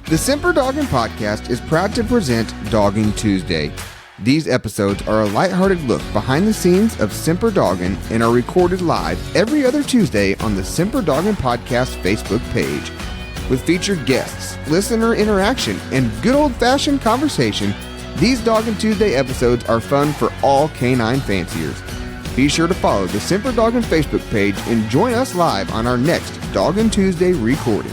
The Semper Doggin podcast is proud to present Doggin Tuesday. These episodes are a lighthearted look behind the scenes of Semper Doggin and are recorded live every other Tuesday on the Semper Doggin podcast Facebook page. With featured guests, listener interaction, and good old-fashioned conversation, these Doggin Tuesday episodes are fun for all canine fanciers. Be sure to follow the Semper Doggin Facebook page and join us live on our next Doggin Tuesday recording.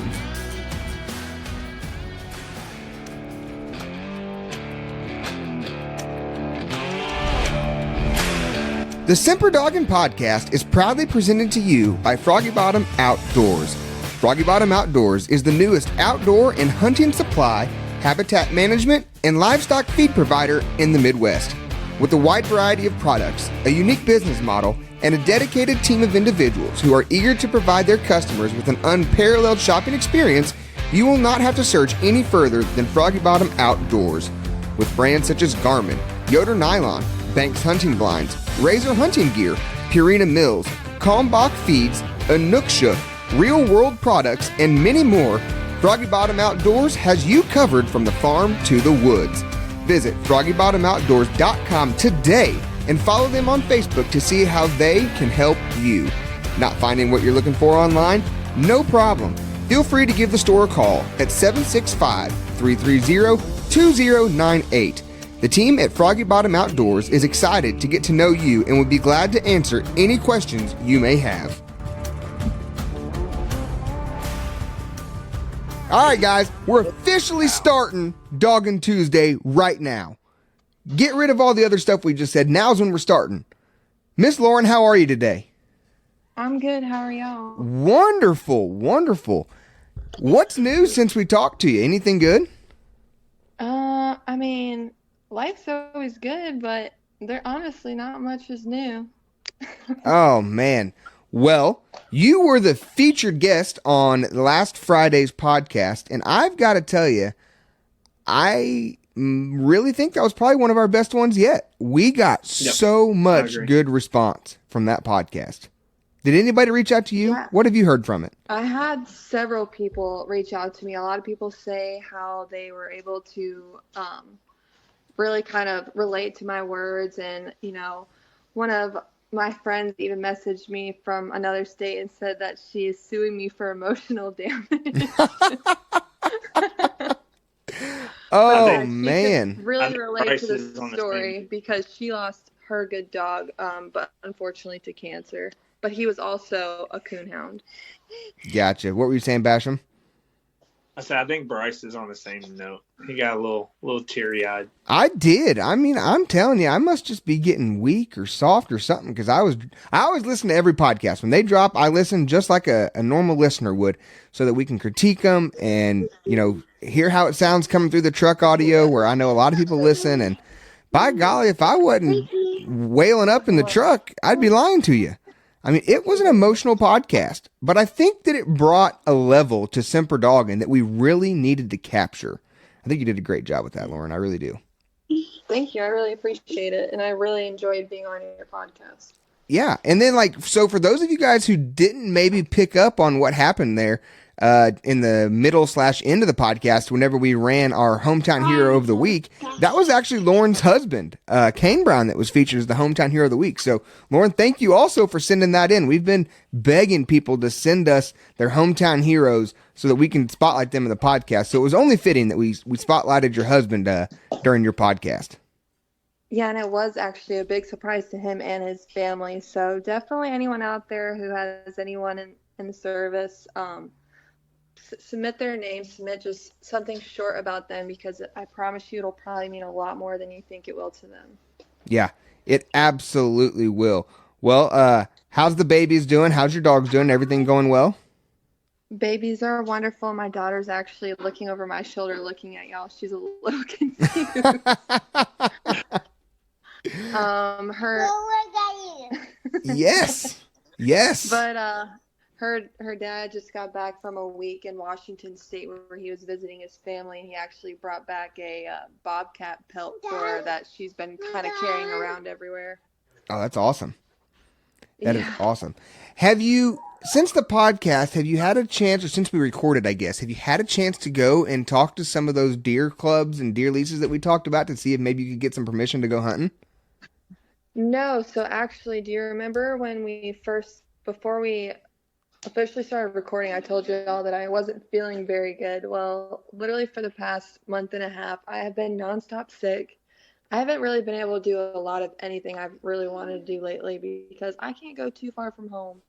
The Semper Doggin podcast is proudly presented to you by Froggy Bottom Outdoors. Froggy Bottom Outdoors is the newest outdoor and hunting supply, habitat management, and livestock feed provider in the Midwest. With a wide variety of products, a unique business model, and a dedicated team of individuals who are eager to provide their customers with an unparalleled shopping experience, you will not have to search any further than Froggy Bottom Outdoors. With brands such as Garmin, Yoder Nylon, Banks Hunting Blinds, Razor Hunting Gear, Purina Mills, Kalmbach Feeds, Anuksha, Real World Products, and many more, Froggy Bottom Outdoors has you covered from the farm to the woods. Visit FroggyBottomOutdoors.com today and follow them on Facebook to see how they can help you. Not finding what you're looking for online? No problem. Feel free to give the store a call at 765-330-2098. The team at Froggy Bottom Outdoors is excited to get to know you and would be glad to answer any questions you may have. All right, guys, we're officially starting Doggin Tuesday right now. Get rid of all the other stuff we just said. Now's when we're starting. Miss Lauren, how are you today? I'm good. How are y'all? Wonderful, wonderful. What's new since we talked to you? Anything good? Life's always good, but there honestly not much is new. Oh, man. Well, you were the featured guest on last Friday's podcast, and I've got to tell you, I really think that was probably one of our best ones yet. We got so much good response from that podcast. Did anybody reach out to you? Yeah. What have you heard from it? I had several people reach out to me. A lot of people say how they were able to really kind of relate to my words. And, one of my friends even messaged me from another state and said that she is suing me for emotional damage. Oh, man. Really relate to the story because she lost her good dog, but unfortunately to cancer. But he was also a coonhound. Gotcha. What were you saying, Basham? I said, I think Bryce is on the same note. He got a little teary-eyed. I did. I'm telling you, I must just be getting weak or soft or something because I always listen to every podcast. When they drop, I listen just like a normal listener would so that we can critique them and, hear how it sounds coming through the truck audio where I know a lot of people listen. And by golly, if I wasn't wailing up in the truck, I'd be lying to you. It was an emotional podcast, but I think that it brought a level to Semper Doggin that we really needed to capture. I think you did a great job with that, Lauren. I really do. Thank you. I really appreciate it, and I really enjoyed being on your podcast. Yeah, and then so for those of you guys who didn't maybe pick up on what happened there in the middle/end of the podcast, whenever we ran our Hometown Hero of the Week, that was actually Lauren's husband, Kane Brown, that was featured as the Hometown Hero of the Week. So, Lauren, thank you also for sending that in. We've been begging people to send us their hometown heroes so that we can spotlight them in the podcast. So it was only fitting that we spotlighted your husband during your podcast. Yeah, and it was actually a big surprise to him and his family. So definitely anyone out there who has anyone in the service, submit their name, submit just something short about them because I promise you it'll probably mean a lot more than you think it will to them. Yeah, it absolutely will. Well, how's the babies doing? How's your dogs doing? Everything going well? Babies are wonderful. My daughter's actually looking over my shoulder looking at y'all. She's a little confused. Yes. But her dad just got back from a week in Washington State where he was visiting his family, and he actually brought back a bobcat pelt for her that she's been kind of carrying around everywhere. Oh, that's awesome. That is awesome. Have you since the podcast, have you had a chance, or since we recorded, I guess, have you had a chance to go and talk to some of those deer clubs and deer leases that we talked about to see if maybe you could get some permission to go hunting? No, so actually, do you remember when before we officially started recording, I told you all that I wasn't feeling very good? Well, literally for the past month and a half, I have been nonstop sick. I haven't really been able to do a lot of anything I've really wanted to do lately because I can't go too far from home.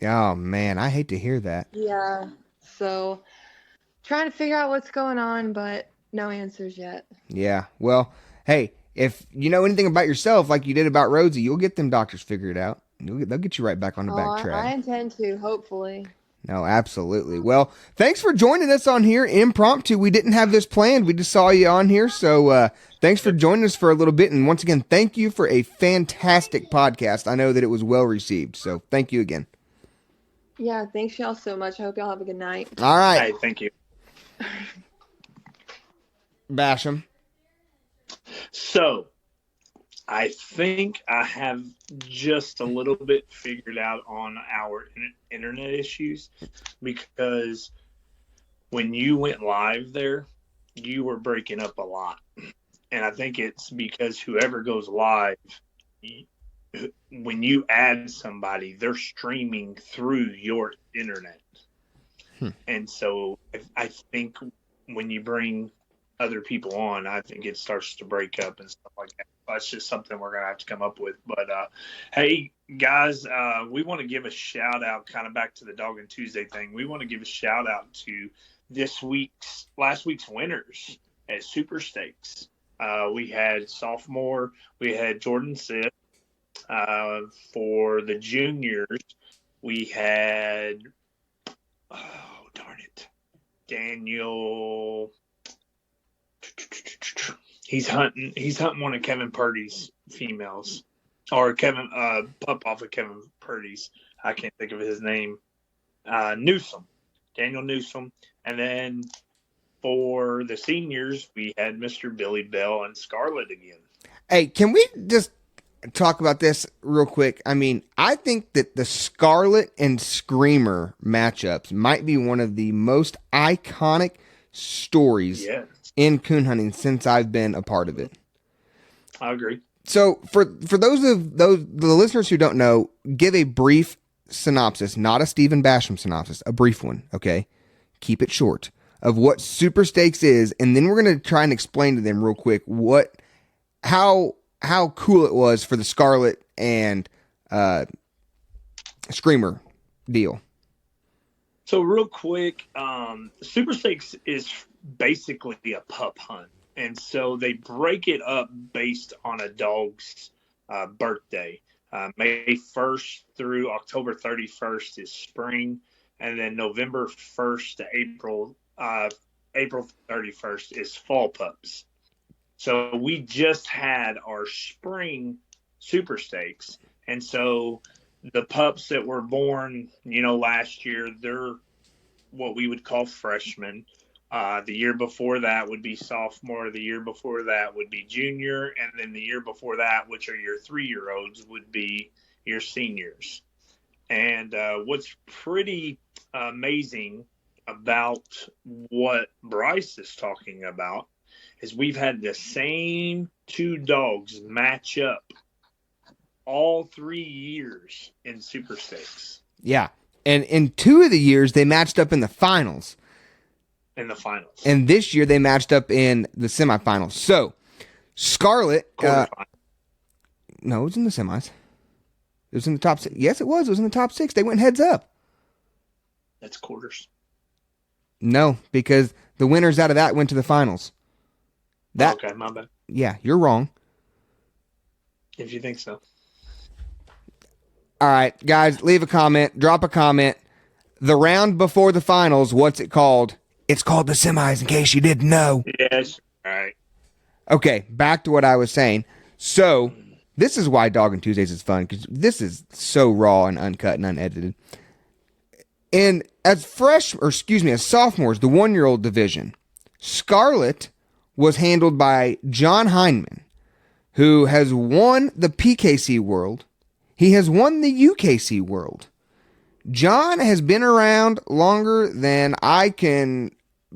Oh, man, I hate to hear that. Yeah, so trying to figure out what's going on, but no answers yet. Yeah, well, hey, if you know anything about yourself like you did about Rosie, you'll get them doctors figured out. They'll get you right back on the back track. I intend to, hopefully. No, absolutely. Well, thanks for joining us on here impromptu. We didn't have this planned. We just saw you on here. So thanks for joining us for a little bit. And once again, thank you for a fantastic podcast. I know that it was well received. So thank you again. Yeah, thanks y'all so much. I hope y'all have a good night. All right. Hey, thank you. Basham. So, I think I have just a little bit figured out on our internet issues, because when you went live there, you were breaking up a lot. And I think it's because whoever goes live, when you add somebody, they're streaming through your internet. And so I think when you bring other people on, I think it starts to break up and stuff like that. That's just something we're going to have to come up with. But, hey, guys, we want to give a shout out, kind of back to the Doggin Tuesday thing. We want to give a shout out to last week's winners at Super Stakes. We had sophomore, we had Jordan Sith. For the juniors, we had, oh, darn it, Daniel. He's hunting one of Kevin Purdy's females, or pup off of Kevin Purdy's. I can't think of his name. Newsom, Daniel Newsom. And then for the seniors, we had Mr. Billy Bell and Scarlett again. Hey, can we just talk about this real quick? I mean, I think that the Scarlett and Screamer matchups might be one of the most iconic stories in coon hunting since I've been a part of it. I agree. So for the listeners who don't know, give a brief synopsis, not a Stephen Basham synopsis, a brief one, okay? Keep it short, of what Super Stakes is, and then we're going to try and explain to them real quick how cool it was for the Scarlett and Screamer deal. So real quick, Super Stakes is basically a pup hunt. And so they break it up based on a dog's birthday. May 1st through October 31st is spring. And then November 1st to April 31st is fall pups. So we just had our spring Super Stakes. And so the pups that were born, last year, they're what we would call freshmen. The year before that would be sophomore. The year before that would be junior. And then the year before that, which are your 3-year-olds, would be your seniors. And what's pretty amazing about what Bryce is talking about is we've had the same two dogs match up all 3 years in Super Stakes. Yeah. And in 2 of the years, they matched up in the finals. And this year, they matched up in the semifinals. So, Scarlett... no, it was in the semis. It was in the top 6. Yes, it was. It was in the top 6. They went heads up. That's quarters. No, because the winners out of that went to the finals. Okay, my bad. Yeah, you're wrong. If you think so. All right, guys, leave a comment. Drop a comment. The round before the finals, what's it called? It's called the semis, in case you didn't know. Yes. All right. Okay, back to what I was saying. So, this is why Doggin Tuesdays is fun, because this is so raw and uncut and unedited. And as sophomores, the 1-year-old division, Scarlett was handled by John Heineman, who has won the PKC World. He has won the UKC World. John has been around longer than I can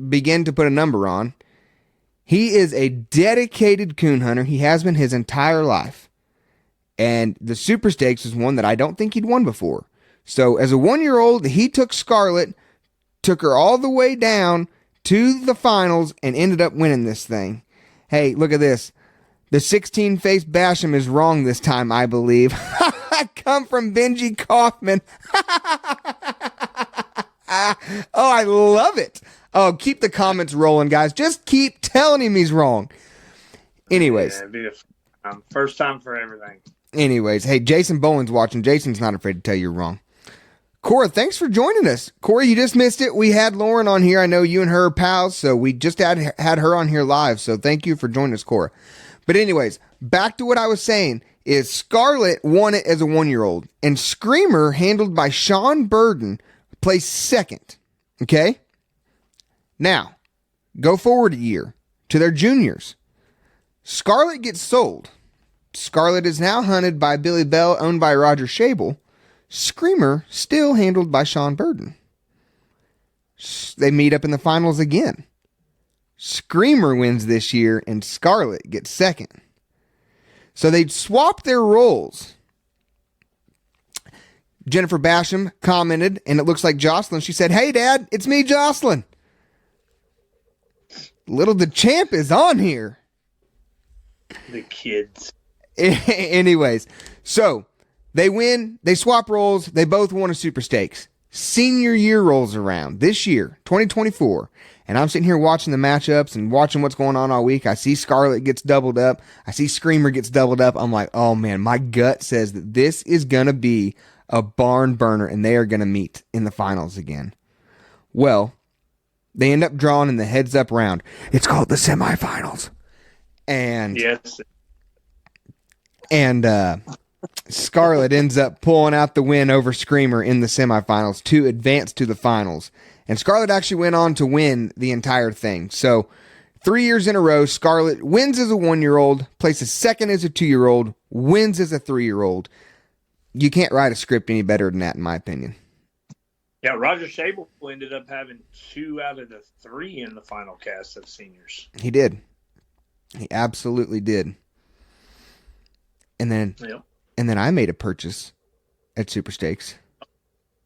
begin to put a number on. He is a dedicated coon hunter. He has been his entire life. And the Super Stakes is one that I don't think he'd won before. So as a 1-year-old, he took Scarlett, took her all the way down to the finals, and ended up winning this thing. Hey, look at this. The 16-face Basham is wrong this time, I believe. I come from Benji Kaufman. Oh, I love it. Oh, keep the comments rolling, guys. Just keep telling him he's wrong. Anyways. Yeah, it'd be the first time for everything. Anyways, hey, Jason Bowen's watching. Jason's not afraid to tell you you're wrong. Cora, thanks for joining us. Cora, you just missed it. We had Lauren on here. I know you and her are pals, so we just had her on here live. So thank you for joining us, Cora. But anyways, back to what I was saying is Scarlett won it as a 1-year-old, and Screamer, handled by Sean Burden, placed second. Okay? Now, go forward a year to their juniors. Scarlett gets sold. Scarlett is now hunted by Billy Bell, owned by Roger Shable. Screamer, still handled by Sean Burden. They meet up in the finals again. Screamer wins this year, and Scarlett gets second. So they'd swap their roles. Jennifer Basham commented, and it looks like Jocelyn. She said, "Hey, Dad, it's me, Jocelyn." Little the champ is on here. The kids. Anyways, so they win. They swap roles. They both won a Super Stakes. Senior year rolls around this year, 2024. And I'm sitting here watching the matchups and watching what's going on all week. I see Scarlett gets doubled up. I see Screamer gets doubled up. I'm like, oh man, my gut says that this is going to be a barn burner and they are going to meet in the finals again. Well, they end up drawing in the heads up round. It's called the semifinals. And yes. And Scarlett ends up pulling out the win over Screamer in the semifinals to advance to the finals. And Scarlett actually went on to win the entire thing. So 3 years in a row, Scarlett wins as a 1-year-old, places second as a 2-year-old, wins as a 3-year-old. You can't write a script any better than that, in my opinion. Yeah, Roger Shable ended up having 2 out of the 3 in the final cast of seniors. He did. He absolutely did. And then I made a purchase at Super Stakes.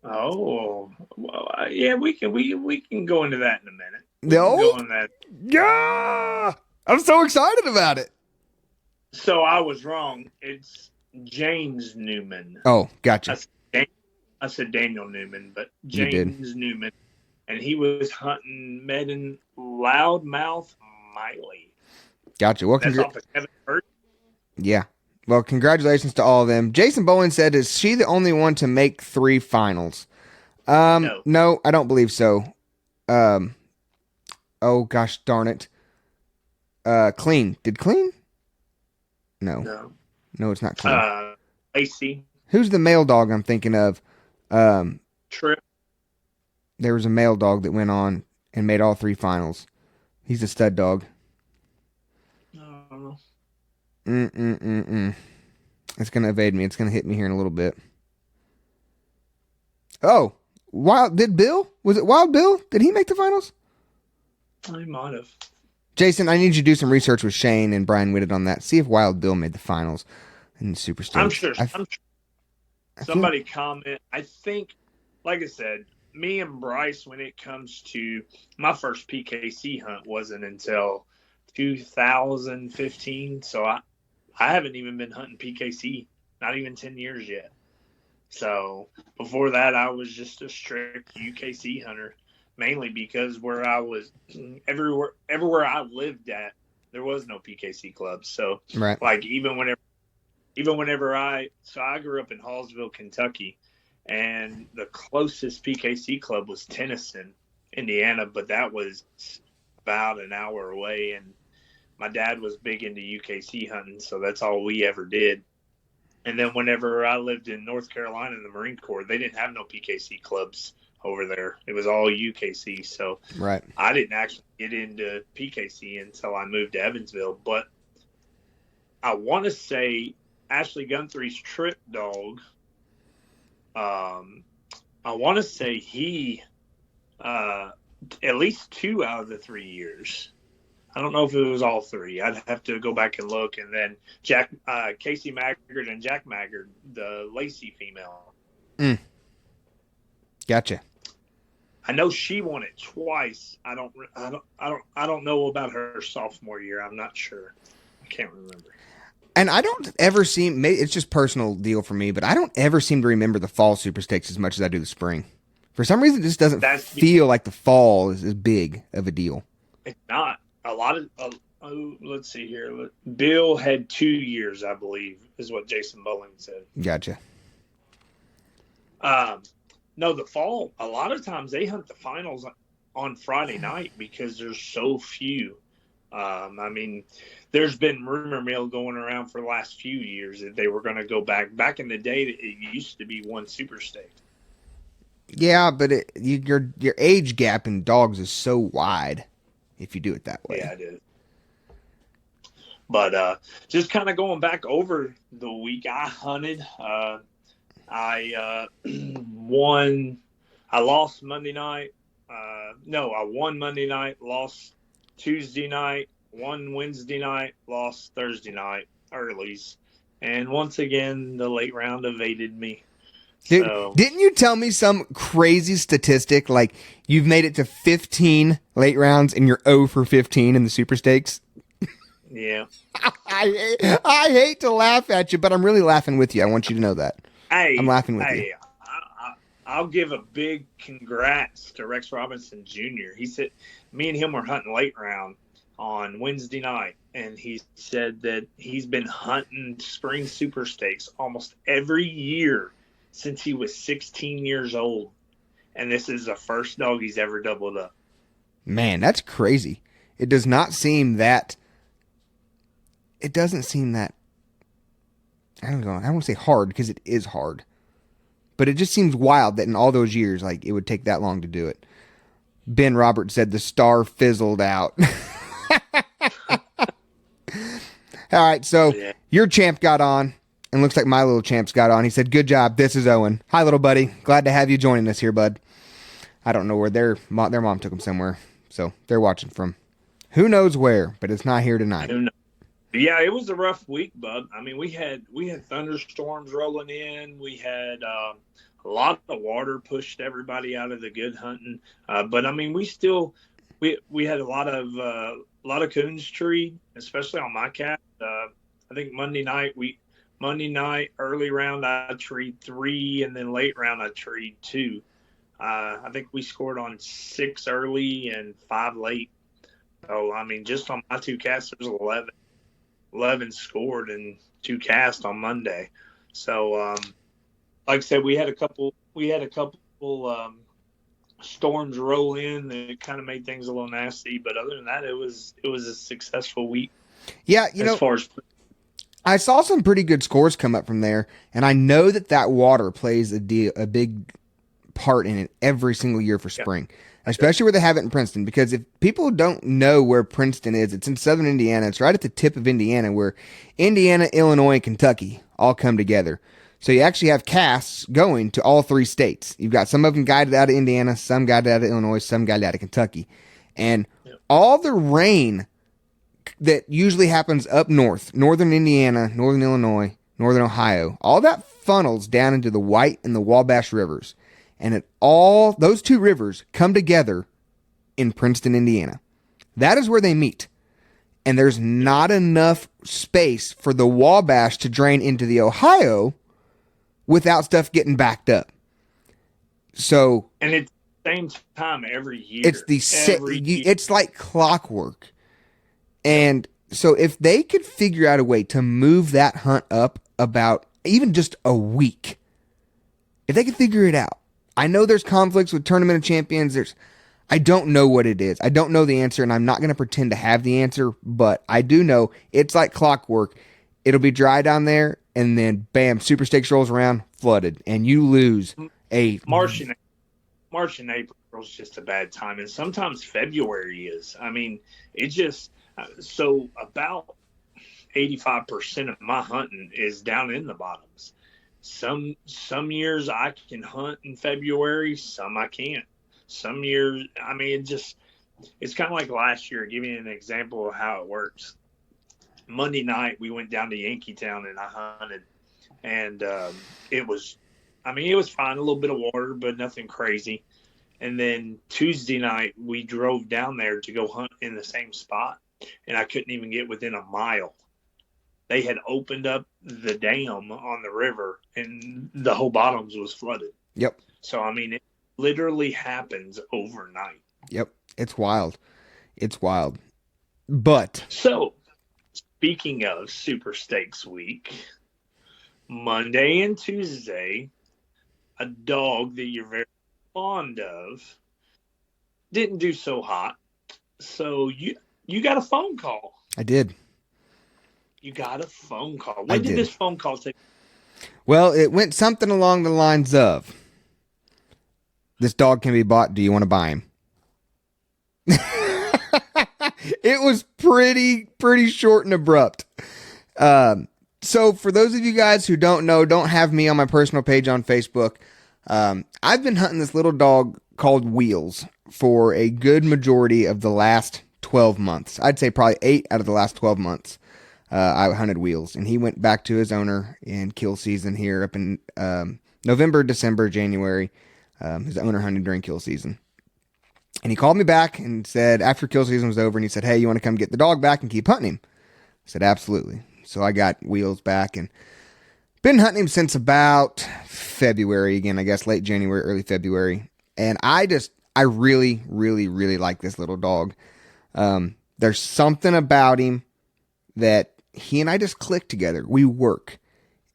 Oh, well, yeah, we can go into that in a minute. No, yeah, I'm so excited about it. So I was wrong. It's James Newman. Oh, gotcha. I said Daniel Newman, but James Newman, and he was hunting Medin Loudmouth Miley. Gotcha. Well, that's off of Kevin Hurt. Yeah. Well, congratulations to all of them. Jason Bowen said, "Is she the only one to make 3 finals?" No, I don't believe so. Oh gosh, darn it. Clean. Did Clean? No, it's not Clean. Lacey. Who's the male dog I'm thinking of? Trip. There was a male dog that went on and made all 3 finals. He's a stud dog. It's going to evade me. It's going to hit me here in a little bit. Oh, did Bill? Was it Wild Bill? Did he make the finals? I might have. Jason, I need you to do some research with Shane and Brian Whitted on that. See if Wild Bill made the finals in the Super Stakes. I'm sure. Somebody comment. I think, like I said, me and Bryce, when it comes to my first PKC hunt, wasn't until 2015. So I haven't even been hunting PKC, not even 10 years yet. So before that, I was just a strict UKC hunter, mainly because where I was, everywhere I lived at, there was no PKC clubs. So right. Like even whenever I grew up in Hallsville, Kentucky, and the closest PKC club was Tennyson, Indiana, but that was about an hour away, and my dad was big into UKC hunting, so that's all we ever did. And then whenever I lived in North Carolina in the Marine Corps, they didn't have no PKC clubs over there. It was all UKC. So right. I didn't actually get into PKC until I moved to Evansville. But I want to say Ashley Guthrie's trip dog I want to say he at least 2 out of the 3 years. I don't know if it was all 3. I'd have to go back and look. And then Casey Maggard and Jack Maggard, the Lacey female. Gotcha. I know she won it twice. I don't know about her sophomore year. I'm not sure. I can't remember. And I don't ever seem, it's just personal deal for me, but I don't ever seem to remember the fall Super Stakes as much as I do the spring. For some reason, it just doesn't feel like the fall is as big of a deal. It's not. A lot of, let's see here. Bill had 2 years, I believe, is what Jason Bowling said. Gotcha. No, the fall, a lot of times they hunt the finals on Friday night because there's so few. I mean, there's been rumor mill going around for the last few years that they were going to go back. Back in the day, it used to be one Super Stake. Yeah, but your age gap in dogs is so wide if you do it that way. Yeah, it is. But just kind of going back over the week, I hunted. I won. I lost Monday night. I won Monday night, lost Tuesday night, won Wednesday night, lost Thursday night, earlies. And once again, the late round evaded me. Dude, didn't you tell me some crazy statistic like you've made it to 15 late rounds and you're 0 for 15 in the Super Stakes? Yeah. I hate to laugh at you, but I'm really laughing with you. I want you to know that. I'm laughing with you. I'll give a big congrats to Rex Robinson Jr. He said, me and him were hunting late round on Wednesday night, and he said that he's been hunting spring Super Stakes almost every year since he was 16 years old. And this is the first dog he's ever doubled up. Man, that's crazy. It does not seem that. It doesn't seem that. I don't know. I don't want to say hard because it is hard. But it just seems wild that in all those years, like, it would take that long to do it. Ben Roberts said the star fizzled out. All right, so your champ got on, and looks like my little champ's got on. He said, good job. This is Owen. Hi, little buddy. Glad to have you joining us here, bud. I don't know where their mom took them somewhere, so they're watching from who knows where, but it's not here tonight. Yeah, it was a rough week, bud. I mean, we had thunderstorms rolling in. We had a lot of water pushed everybody out of the good hunting. But I mean, we had a lot of coons treed, especially on my cat. I think Monday night early round I treed 3, and then late round I treed 2. I think we scored on 6 early and 5 late. So I mean, just on my 2 casts, there's 11 scored and 2 cast on Monday. So, like I said, we had a couple storms roll in that kind of made things a little nasty. But other than that, it was a successful week. Yeah, I saw some pretty good scores come up from there, and I know that water plays a big part in it every single year for spring. Yeah. Especially where they have it in Princeton, because if people don't know where Princeton is, it's in southern Indiana. It's right at the tip of Indiana where Indiana, Illinois, and Kentucky all come together. So you actually have casts going to all 3 states. You've got some of them guided out of Indiana, some guided out of Illinois, some guided out of Kentucky. And all the rain that usually happens up north, northern Indiana, northern Illinois, northern Ohio, all that funnels down into the White and the Wabash rivers. And those 2 rivers come together in Princeton, Indiana. That is where they meet. And there's not enough space for the Wabash to drain into the Ohio without stuff getting backed up. So, and it's the same time every year. It's like clockwork. And so if they could figure out a way to move that hunt up about even just a week, if they could figure it out. I know there's conflicts with Tournament of Champions. I don't know what it is. I don't know the answer, and I'm not going to pretend to have the answer, but I do know it's like clockwork. It'll be dry down there, and then, bam, Super Stakes rolls around, flooded, and you lose a... March and April is just a bad time, and sometimes February is. I mean, it just... So about 85% of my hunting is down in the bottoms. Some years I can hunt in February, some I can't. Some years, I mean, it's kind of like last year. Give you an example of how it works. Monday night we went down to Yankeetown and I hunted, and it was fine, a little bit of water, but nothing crazy. And then Tuesday night we drove down there to go hunt in the same spot, and I couldn't even get within a mile. They had opened up the dam on the river, and the whole bottoms was flooded. Yep. So I mean, it literally happens overnight. Yep. It's wild. It's wild. But So, speaking of Super Stakes Week, Monday and Tuesday, a dog that you're very fond of didn't do so hot. So you got a phone call. I did. You got a phone call. When did this phone call take? Well, it went something along the lines of, this dog can be bought. Do you want to buy him? It was pretty short and abrupt. So for those of you guys who don't know, don't have me on my personal page on Facebook, I've been hunting this little dog called Wheelz for a good majority of the last 12 months. I'd say probably 8 out of the last 12 months. I hunted Wheelz, and he went back to his owner in kill season here up in November, December, January. His owner hunted during kill season. And he called me back and said, after kill season was over, and he said, hey, you want to come get the dog back and keep hunting him? I said, absolutely. So I got Wheelz back and been hunting him since about February again, I guess late January, early February. And I really, really, really like this little dog. There's something about him that he and I just click together. We work.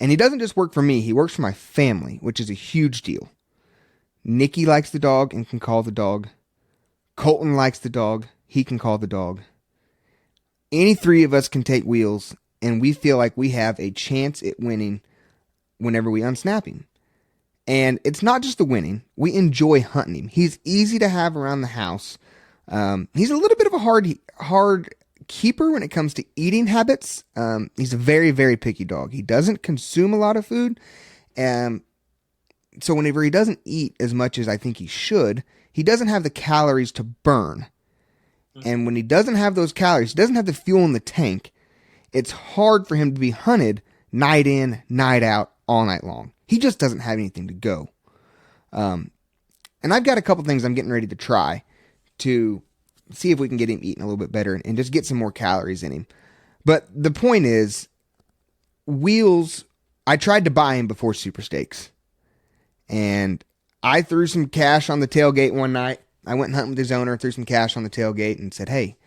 And he doesn't just work for me. He works for my family, which is a huge deal. Nikki likes the dog and can call the dog. Colton likes the dog. He can call the dog. Any three of us can take Wheelz, and we feel like we have a chance at winning whenever we unsnap him. And it's not just the winning. We enjoy hunting him. He's easy to have around the house. He's a little bit of a hard keeper when it comes to eating habits. He's a very, very picky dog. He doesn't consume a lot of food. So whenever he doesn't eat as much as I think he should, he doesn't have the calories to burn. And when he doesn't have those calories, he doesn't have the fuel in the tank, it's hard for him to be hunted night in, night out, all night long. He just doesn't have anything to go. And I've got a couple things I'm getting ready to try to see if we can get him eating a little bit better and just get some more calories in him. But the point is, Wheelz, I tried to buy him before Super Stakes. And I threw some cash on the tailgate one night. I went and hunted with his owner, threw some cash on the tailgate and said, hey,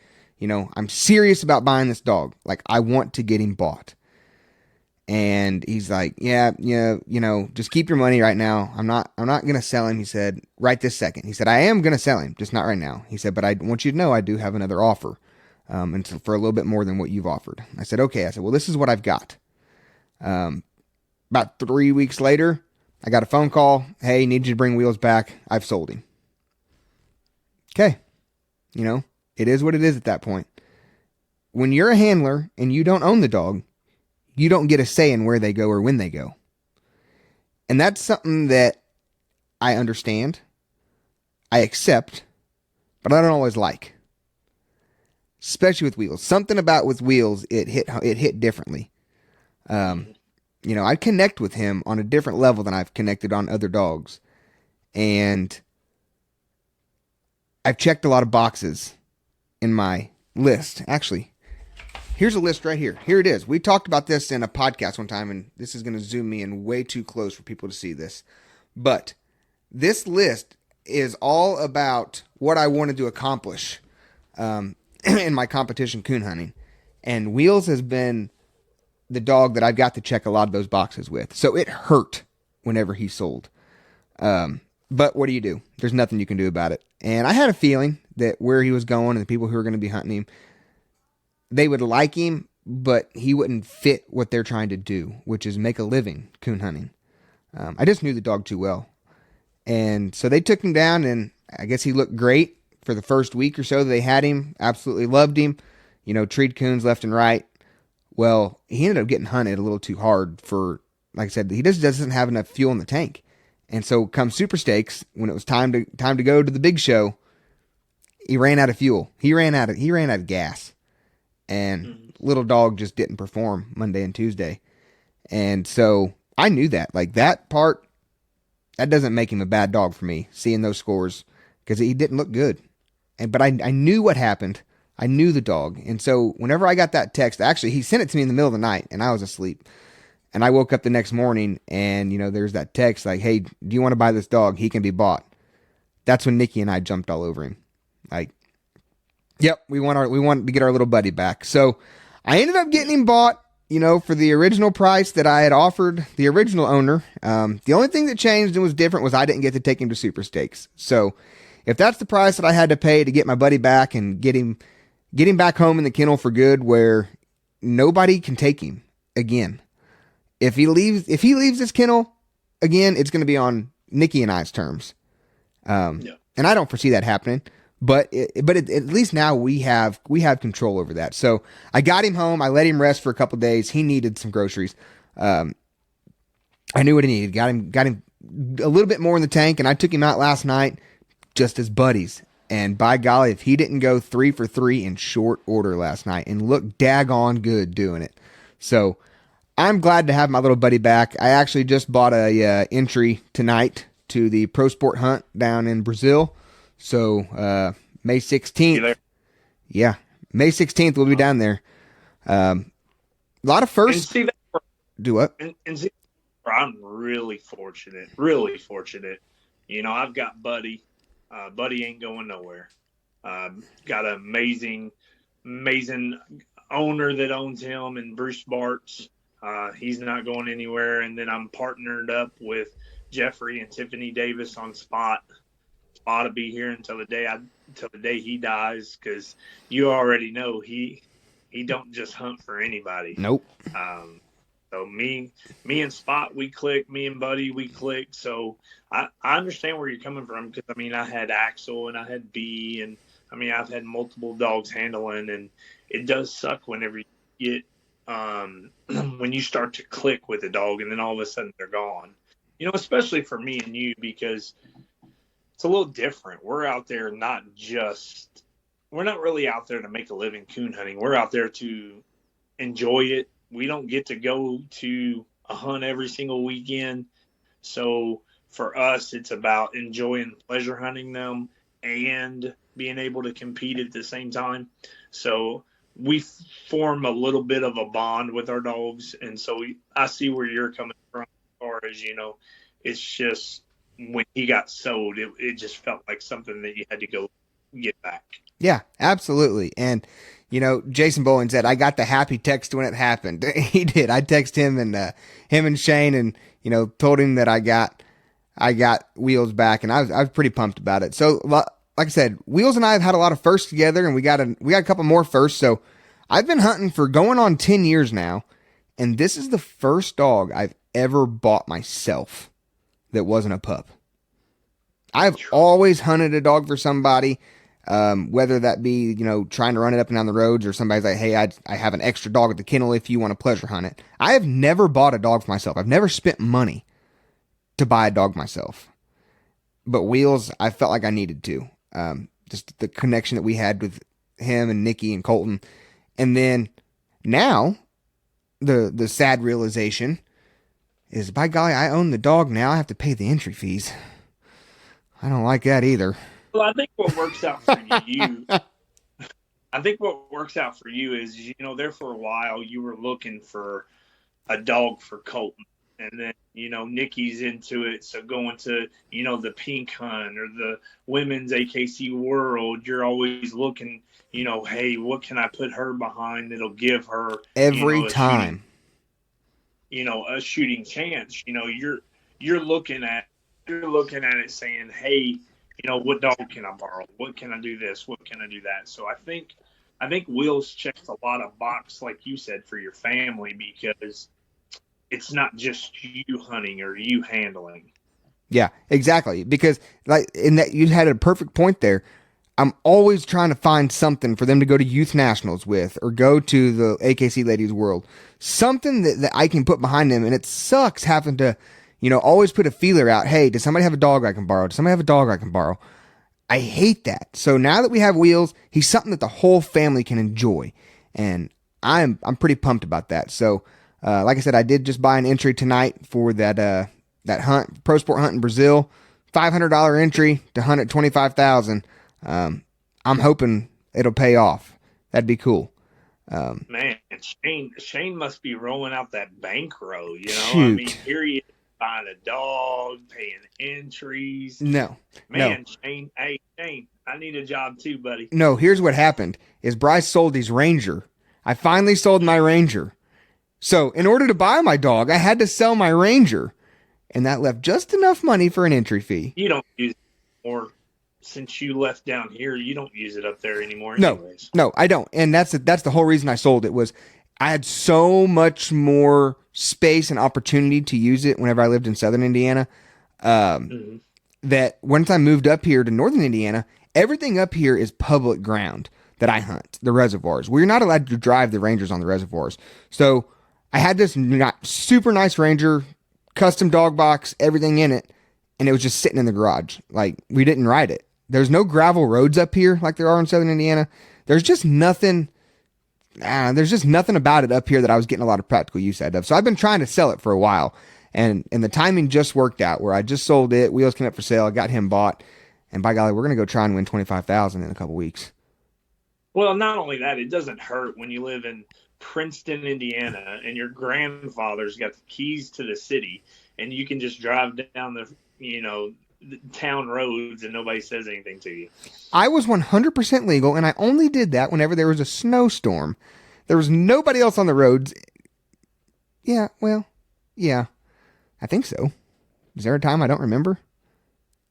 I'm serious about buying this dog. Like, I want to get him bought. And he's like, yeah, just keep your money right now. I'm not going to sell him. He said, right this second. He said, I am going to sell him, just not right now. He said, but I want you to know I do have another offer. And for a little bit more than what you've offered. I said, okay. I said, well, this is what I've got. About 3 weeks later, I got a phone call. Hey, need you to bring Wheelz back. I've sold him. Okay. It is what it is at that point. When you're a handler and you don't own the dog, you don't get a say in where they go or when they go. And that's something that I understand, I accept, but I don't always like. Especially with Wheelz. Something about with Wheelz, it hit differently. I connect with him on a different level than I've connected on other dogs. And I've checked a lot of boxes in my list. Actually, here's a list right here. Here it is. We talked about this in a podcast one time, and this is going to zoom me in way too close for people to see this. But this list is all about what I wanted to accomplish in my competition coon hunting. And Wheelz has been the dog that I've got to check a lot of those boxes with. So it hurt whenever he sold. But what do? There's nothing you can do about it. And I had a feeling that where he was going and the people who were going to be hunting him, they would like him, but he wouldn't fit what they're trying to do, which is make a living coon hunting. I just knew the dog too well. And so they took him down, and I guess he looked great for the first week or so that they had him. Absolutely loved him. Treed coons left and right. Well, he ended up getting hunted a little too hard for like I said, he just doesn't have enough fuel in the tank. And so come Super Stakes, when it was time to go to the big show, he ran out of fuel. He ran out of gas. And little dog just didn't perform Monday and Tuesday. And so I knew that. Like that part, that doesn't make him a bad dog for me, seeing those scores, because he didn't look good. But I knew what happened. I knew the dog. And so whenever I got that text, actually, he sent it to me in the middle of the night, and I was asleep. And I woke up the next morning, and, there's that text like, hey, do you want to buy this dog? He can be bought. That's when Nikki and I jumped all over him. Like, yep, we want to get our little buddy back. So I ended up getting him bought, for the original price that I had offered the original owner. The only thing that changed and was different was I didn't get to take him to Super Stakes. So if that's the price that I had to pay to get my buddy back and get him back home in the kennel for good, where nobody can take him again. If he leaves this kennel again, it's going to be on Nikki and I's terms. And I don't foresee that happening. But at least now we have control over that. So I got him home. I let him rest for a couple days. He needed some groceries. I knew what he needed. Got him a little bit more in the tank, and I took him out last night just as buddies. And by golly, if he didn't go 3 for 3 in short order last night and look daggone good doing it. So I'm glad to have my little buddy back. I actually just bought a entry tonight to the Pro Sport Hunt down in Brazil. So, May 16th. Yeah. May 16th, we'll be down there. A lot of firsts. Do what? And see, I'm really fortunate. Really fortunate. I've got Buddy. Buddy ain't going nowhere. Got an amazing owner that owns him, and Bruce Bartz. He's not going anywhere. And then I'm partnered up with Jeffrey and Tiffany Davis on Spot. Spot to be here until the day he dies, because you already know he don't just hunt for anybody. Nope. So me and Spot, we click. Me and Buddy, we click. So I understand where you're coming from, because I had Axel and I had B, and I've had multiple dogs handling, and it does suck whenever you get when you start to click with a dog and then all of a sudden they're gone. Especially for me and you, because it's a little different. We're out there we're not really out there to make a living coon hunting. We're out there to enjoy it. We don't get to go to a hunt every single weekend. So for us, it's about enjoying pleasure hunting them and being able to compete at the same time. So we form a little bit of a bond with our dogs. And so I see where you're coming from as far as, it's just, when he got sold, it just felt like something that you had to go get back. Yeah, absolutely. And, Jason Bowling said, I got the happy text when it happened. He did. I texted him and Shane and, told him that I got Wheelz back, and I was pretty pumped about it. So like I said, Wheelz and I have had a lot of firsts together, and we got a couple more firsts. So I've been hunting for going on 10 years now. And this is the first dog I've ever bought myself that wasn't a pup. I've always hunted a dog for somebody, whether that be, trying to run it up and down the roads, or somebody's like, hey, I have an extra dog at the kennel if you want to pleasure hunt it. I have never bought a dog for myself. I've never spent money to buy a dog myself. But Wheelz, I felt like I needed to. Just the connection that we had with him and Nikki and Colton. And then now, the sad realization is, by golly, I own the dog now. I have to pay the entry fees. I don't like that either. Well, I think what works out for you, is, there for a while you were looking for a dog for Colton. And then, Nikki's into it. So going to, the pink hunt or the women's AKC world, you're always looking, hey, what can I put her behind that'll give her every time, a shooting chance. You're looking at it saying, hey, what dog can I borrow? What can I do this? What can I do that? So I think Wheelz checks a lot of box, like you said, for your family, because it's not just you hunting or you handling. Yeah, exactly. Because in that, you had a perfect point there. I'm always trying to find something for them to go to youth nationals with or go to the AKC Ladies World. Something that I can put behind them. And it sucks having to, always put a feeler out. Hey, does somebody have a dog I can borrow? Does somebody have a dog I can borrow? I hate that. So now that we have Wheelz, he's something that the whole family can enjoy. And I'm pretty pumped about that. So, like I said, I did just buy an entry tonight for that hunt, Pro Sport hunt in Brazil. $500 entry to hunt at 25,000. I'm hoping it'll pay off. That'd be cool. Man, Shane must be rolling out that bankroll. Shoot. I mean, here he is buying a dog, paying entries. No. Shane, hey, Shane, I need a job too, buddy. No, here's what happened is Bryce sold his Ranger. I finally sold my Ranger. So in order to buy my dog, I had to sell my Ranger. And that left just enough money for an entry fee. You don't use it anymore. Since you left down here, you don't use it up there anymore anyways. No, I don't. And that's the whole reason I sold it was I had so much more space and opportunity to use it whenever I lived in southern Indiana. That once I moved up here to northern Indiana, everything up here is public ground that I hunt, the reservoirs. We're not allowed to drive the Rangers on the reservoirs. So I had this super nice Ranger, custom dog box, everything in it, and it was just sitting in the garage. Like, we didn't ride it. There's no gravel roads up here like there are in southern Indiana. There's just nothing about it up here that I was getting a lot of practical use out of. So I've been trying to sell it for a while, and the timing just worked out where I just sold it. Wheelz came up for sale. I got him bought, and by golly, we're going to go try and win 25,000 in a couple weeks. Well, not only that, it doesn't hurt when you live in Princeton, Indiana, and your grandfather's got the keys to the city, and you can just drive down the town roads and nobody says anything to you. I was 100% legal, and I only did that whenever there was a snowstorm. There was nobody else on the roads. Yeah, I think so. Is there a time I don't remember?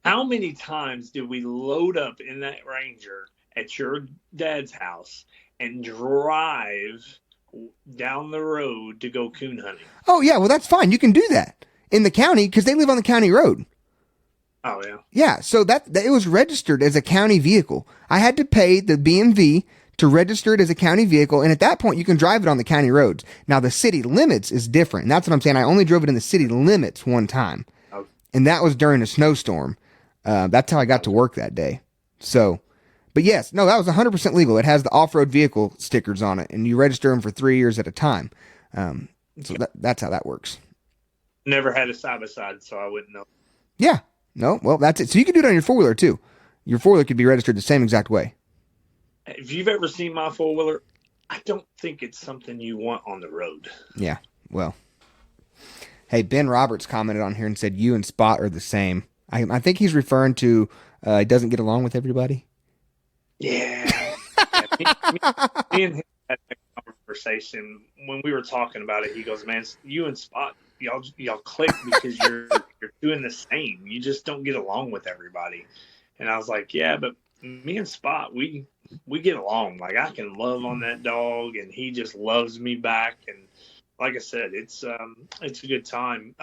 How many times did we load up in that Ranger at your dad's house and drive down the road to go coon hunting? Oh, yeah, well, that's fine. You can do that in the county because they live on the county road. Oh, yeah. Yeah, so that it was registered as a county vehicle. I had to pay the BMV to register it as a county vehicle, and at that point, you can drive it on the county roads. Now, the city limits is different, and that's what I'm saying. I only drove it in the city limits one time, and that was during a snowstorm. That's how I got to work that day. So, but yes, no, that was 100% legal. It has the off-road vehicle stickers on it, and you register them for 3 years at a time. So that's how that works. Never had a side-by-side, so I wouldn't know. Yeah. No, well, that's it. So you can do it on your four-wheeler, too. Your four-wheeler could be registered the same exact way. If you've ever seen my four-wheeler, I don't think it's something you want on the road. Yeah, well. Hey, Ben Roberts commented on here and said you and Spot are the same. I think he's referring to he doesn't get along with everybody. Yeah. Me and him had a conversation when we were talking about it. He goes, man, you and Spot, y'all click because you're doing the same. You just don't get along with everybody. And I was like, yeah, but me and Spot, we get along. Like, I can love on that dog, and he just loves me back. And like I said, it's a good time.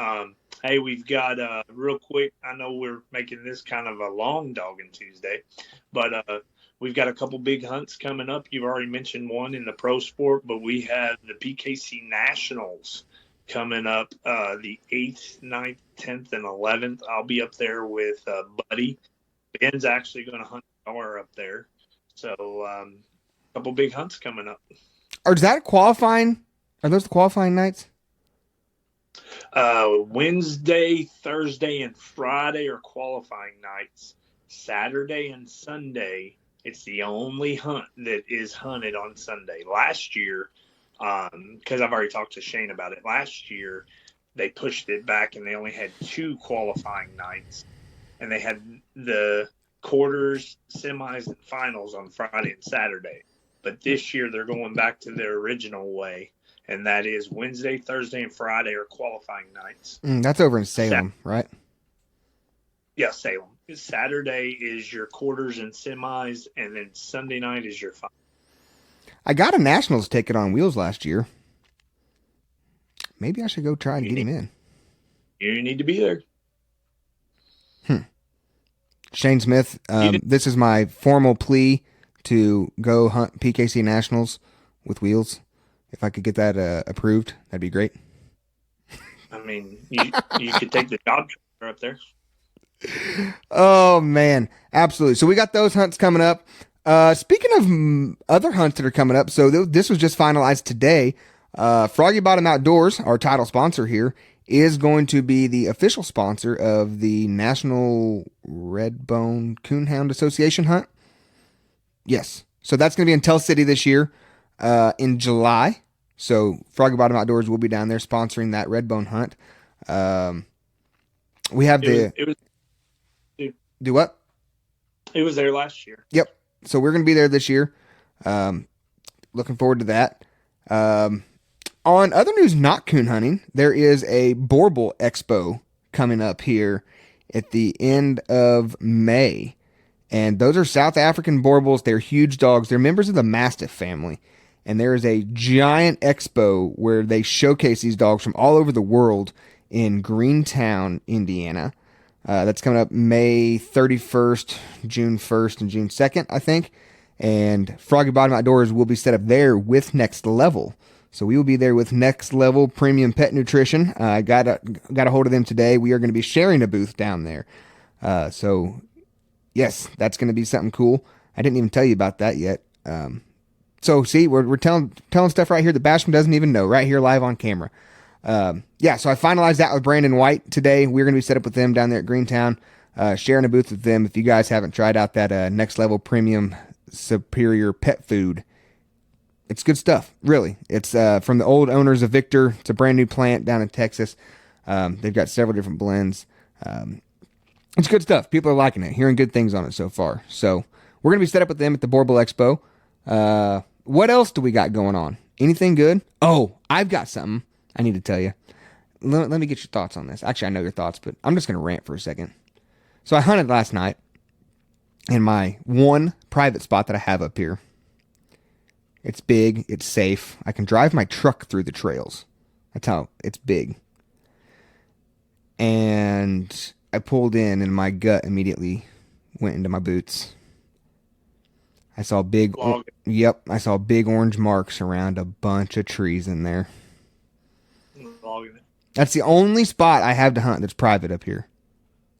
Hey, we've got real quick. I know we're making this kind of a long Doggin Tuesday, but we've got a couple big hunts coming up. You've already mentioned one in the pro sport, but we have the PKC Nationals coming up the 8th, 9th, 10th, and 11th. I'll be up there with Buddy. Ben's actually going to hunt our up there. So a couple big hunts coming up. Are those the qualifying nights? Wednesday, Thursday, and Friday are qualifying nights. Saturday and Sunday, it's the only hunt that is hunted on Sunday. Last year, because I've already talked to Shane about it, last year they pushed it back and they only had 2 qualifying nights. And they had the quarters, semis, and finals on Friday and Saturday. But this year they're going back to their original way, and that is Wednesday, Thursday, and Friday are qualifying nights. That's over in Salem, right? Yeah, Salem. Saturday is your quarters and semis, and then Sunday night is your final. I got a Nationals ticket on Wheelz last year. Maybe I should go try and get him in. You need to be there. Shane Smith, this is my formal plea to go hunt PKC Nationals with Wheelz. If I could get that approved, that'd be great. I mean, you could take the job up there. Oh, man. Absolutely. So we got those hunts coming up. Speaking of other hunts that are coming up, so this was just finalized today. Froggy Bottom Outdoors, our title sponsor here, is going to be the official sponsor of the National Redbone Coonhound Association hunt. Yes. So that's going to be in Tell City this year in July. So Froggy Bottom Outdoors will be down there sponsoring that redbone hunt. We have do what? It was there last year. Yep. So we're going to be there this year. Looking forward to that. On other news, not coon hunting, there is a Bauble Expo coming up here at the end of May. And those are South African Baubles. They're huge dogs. They're members of the Mastiff family. And there is a giant expo where they showcase these dogs from all over the world in Greentown, Indiana. That's coming up May 31st, June 1st, and June 2nd, I think. And Froggy Bottom Outdoors will be set up there with Next Level. So we will be there with Next Level Premium Pet Nutrition. I got a hold of them today. We are going to be sharing a booth down there. So, yes, that's going to be something cool. I didn't even tell you about that yet. So, see, we're telling stuff right here that Basham doesn't even know, right here live on camera. Yeah, so I finalized that with Brandon White today. We're going to be set up with them down there at Greentown, sharing a booth with them. If you guys haven't tried out that Next Level Premium Superior Pet Food, it's good stuff, really. It's from the old owners of Victor. It's a brand new plant down in Texas. They've got several different blends. It's good stuff. People are liking it, hearing good things on it so far. So we're going to be set up with them at the Bauble Expo. What else do we got going on? Anything good? Oh, I've got something I need to tell you. Let me get your thoughts on this. Actually, I know your thoughts, but I'm just going to rant for a second. So I hunted last night in my one private spot that I have up here. It's big. It's safe. I can drive my truck through the trails. That's how it's big. And I pulled in and my gut immediately went into my boots. I saw big orange marks around a bunch of trees in there. That's the only spot I have to hunt that's private up here.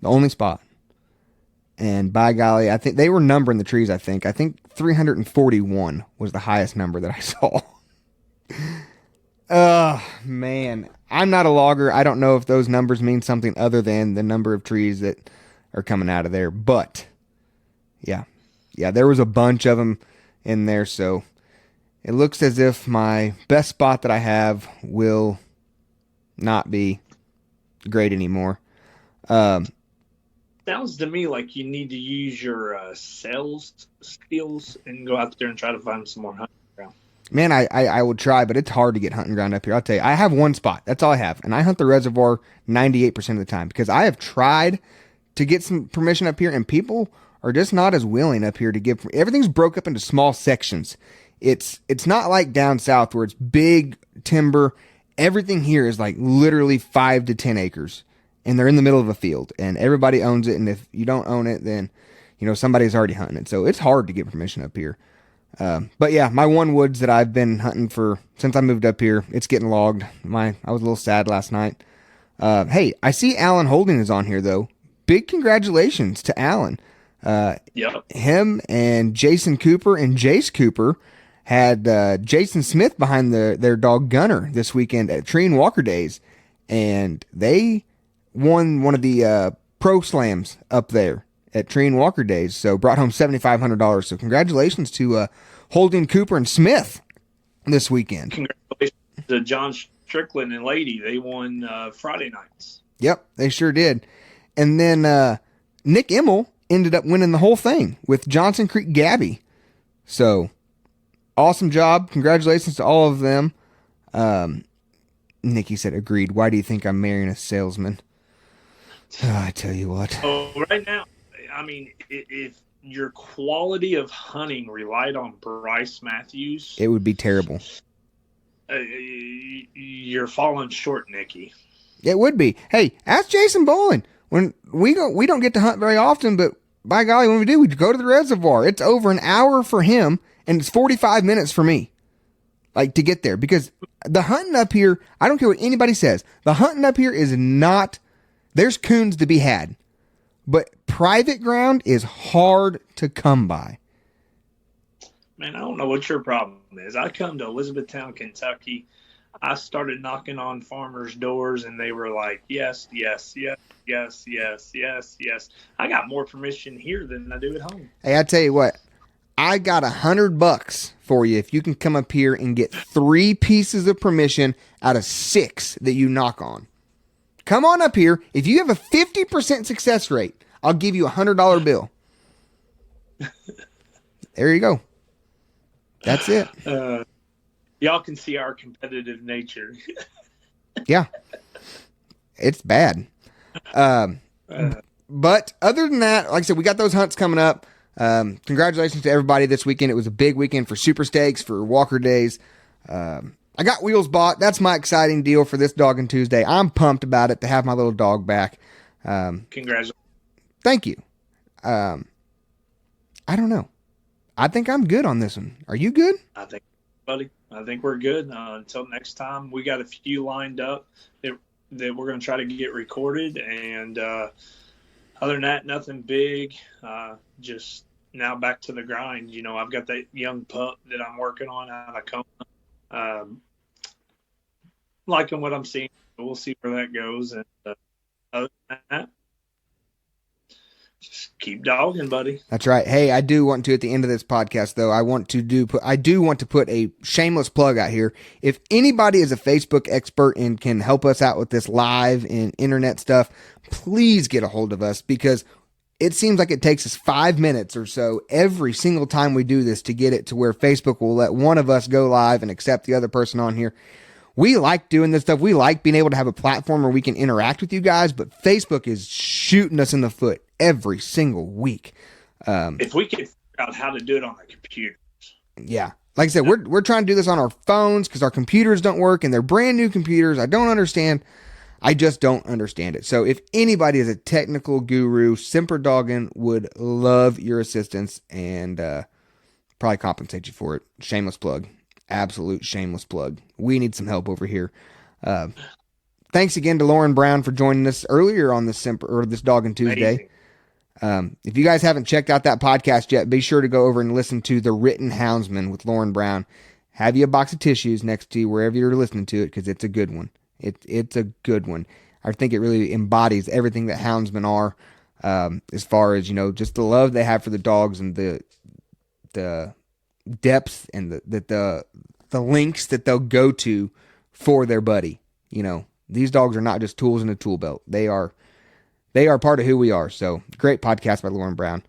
The only spot. And by golly, I think they were numbering the trees, I think 341 was the highest number that I saw. Man. I'm not a logger. I don't know if those numbers mean something other than the number of trees that are coming out of there. But, yeah, there was a bunch of them in there. So it looks as if my best spot that I have will not be great anymore. Sounds to me like you need to use your sales skills and go out there and try to find some more hunting ground. Man, I will try, but it's hard to get hunting ground up here. I'll tell you, I have one spot. That's all I have. And I hunt the reservoir 98% of the time because I have tried to get some permission up here and people are just not as willing up here to give. Everything's broke up into small sections. It's not like down south where it's big timber. Everything here is like literally 5 to 10 acres. And they're in the middle of a field, and everybody owns it. And if you don't own it, then, somebody's already hunting it. So it's hard to get permission up here. But yeah, my one woods that I've been hunting since I moved up here, it's getting logged. I was a little sad last night. Hey, I see Alan Holding is on here though. Big congratulations to Alan. Yep. Him and Jason Cooper and Jace Cooper had Jason Smith behind their dog Gunner this weekend at Tree and Walker Days, and they won one of the pro slams up there at Tree and Walker Days, so brought home $7,500. So congratulations to Holding, Cooper, and Smith this weekend. Congratulations to John Strickland and Lady. They won Friday nights. Yep, they sure did. And then Nick Immel ended up winning the whole thing with Johnson Creek Gabby. So awesome job. Congratulations to all of them. Nikki said, agreed. Why do you think I'm marrying a salesman? I tell you what. Oh, right now, I mean, if your quality of hunting relied on Bryce Matthews, it would be terrible. You're falling short, Nikki. It would be. Hey, ask Jason Bowling. When we don't get to hunt very often, but by golly, when we do, we go to the reservoir. It's over an hour for him, and it's 45 minutes for me, like, to get there. Because the hunting up here, I don't care what anybody says, the hunting up here is not, there's coons to be had. But private ground is hard to come by. Man, I don't know what your problem is. I come to Elizabethtown, Kentucky. I started knocking on farmers' doors, and they were like, yes, yes, yes, yes, yes, yes, yes. I got more permission here than I do at home. Hey, I tell you what, I got $100 for you if you can come up here and get 3 pieces of permission out of 6 that you knock on. Come on up here. If you have a 50% success rate, I'll give you a $100 bill. There you go. That's it. Y'all can see our competitive nature. Yeah. It's bad. But other than that, like I said, we got those hunts coming up. Congratulations to everybody this weekend. It was a big weekend for Super Stakes, for Walker Days. I got Wheelz bought. That's my exciting deal for this Doggin Tuesday. I'm pumped about it to have my little dog back. Congratulations. Thank you. I don't know. I think I'm good on this one. Are you good? I think, buddy, we're good. Until next time, we got a few lined up that we're going to try to get recorded. And other than that, nothing big. Just now back to the grind. You know, I've got that young pup that I'm working on out of Kona. Liking what I'm seeing. We'll see where that goes. And other than that, just keep dogging, buddy. That's right. Hey, I do want to, at the end of this podcast, though, I do want to put a shameless plug out here. If anybody is a Facebook expert and can help us out with this live and internet stuff, please get a hold of us, because it seems like it takes us 5 minutes or so every single time we do this to get it to where Facebook will let one of us go live and accept the other person on here. We like doing this stuff. We like being able to have a platform where we can interact with you guys, but Facebook is shooting us in the foot every single week. If we could figure out how to do it on the computers. Yeah. Like I said, we're trying to do this on our phones because our computers don't work, and they're brand new computers. I don't understand. I just don't understand it. So if anybody is a technical guru, Semper Doggin would love your assistance and probably compensate you for it. Shameless plug. Absolute shameless plug. We need some help over here. Thanks again to Lauren Brown for joining us earlier on this Doggin Tuesday. If you guys haven't checked out that podcast yet, be sure to go over and listen to The Written Houndsman with Lauren Brown. Have you a box of tissues next to you wherever you're listening to it, because it's a good one. It's a good one. I think it really embodies everything that houndsmen are, as far as, you know, just the love they have for the dogs and the depth and the lengths that they'll go to for their buddy. You know, these dogs are not just tools in a tool belt. They are part of who we are. So great podcast by Lauren Brown.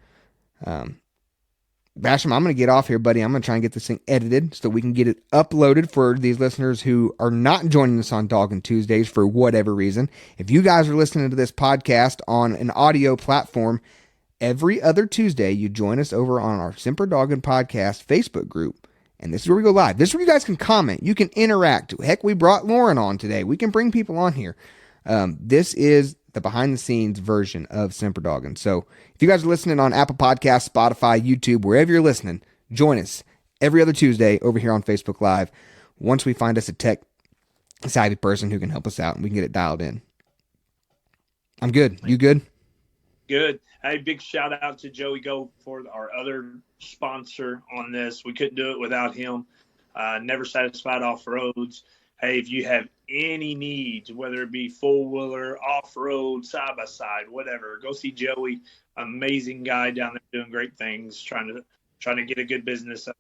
Basham, I'm going to get off here, buddy. I'm going to try and get this thing edited so we can get it uploaded for these listeners who are not joining us on Doggin Tuesdays for whatever reason. If you guys are listening to this podcast on an audio platform, every other Tuesday, you join us over on our Semper Doggin Podcast Facebook group. And this is where we go live. This is where you guys can comment. You can interact. Heck, we brought Lauren on today. We can bring people on here. This is the behind-the-scenes version of Semper Doggin. So if you guys are listening on Apple Podcasts, Spotify, YouTube, wherever you're listening, join us every other Tuesday over here on Facebook Live once we find us a tech-savvy person who can help us out and we can get it dialed in. I'm good. You good? Good. Hey, big shout out to Joey Go for our other sponsor on this. We couldn't do it without him. Never Satisfied Offroads. Hey, if you have any needs, whether it be four-wheeler, off-road, side-by-side, whatever, go see Joey. Amazing guy down there doing great things, trying to get a good business. So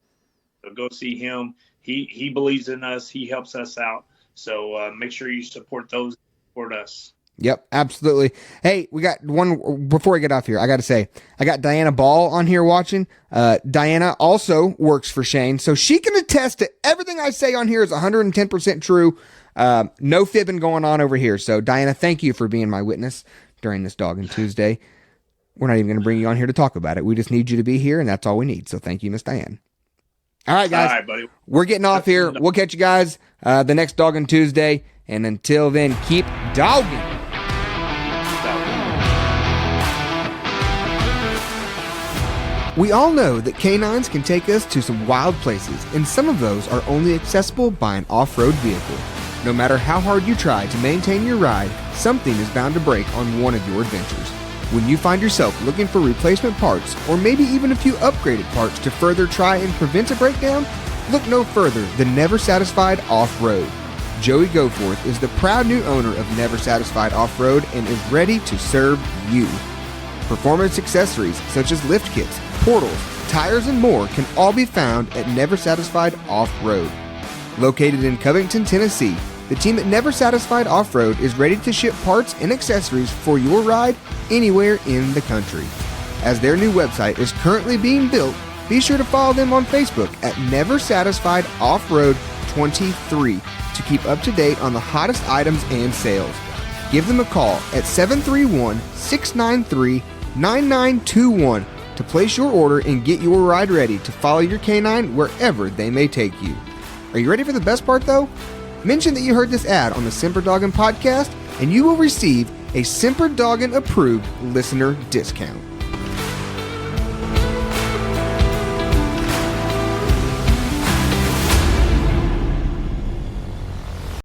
go see him. He believes in us. He helps us out. So make sure you support those, support us. Yep, absolutely. Hey, we got one before I get off here. I got to say, I got Diana Ball on here watching. Diana also works for Shane, so she can attest to everything I say on here is 110% true. No fibbing going on over here. So, Diana, thank you for being my witness during this Doggin Tuesday. We're not even going to bring you on here to talk about it. We just need you to be here, and that's all we need. So, thank you, Miss Diane. All right, guys. All right, buddy. We're getting off here. We'll catch you guys the next Doggin Tuesday. And until then, keep dogging. We all know that canines can take us to some wild places, and some of those are only accessible by an off-road vehicle. No matter how hard you try to maintain your ride, something is bound to break on one of your adventures. When you find yourself looking for replacement parts, or maybe even a few upgraded parts to further try and prevent a breakdown, look no further than Never Satisfied Off-Road. Joey Goforth is the proud new owner of Never Satisfied Off-Road and is ready to serve you. Performance accessories such as lift kits, portals, tires, and more can all be found at Never Satisfied Off-Road. Located in Covington, Tennessee, the team at Never Satisfied Off-Road is ready to ship parts and accessories for your ride anywhere in the country. As their new website is currently being built, be sure to follow them on Facebook at Never Satisfied Off-Road 23 to keep up to date on the hottest items and sales. Give them a call at 731-693-9921 to place your order and get your ride ready to follow your canine wherever they may take you. Are you ready for the best part though? Mention that you heard this ad on the Semper Doggin podcast and you will receive a Semper Doggin approved listener discount.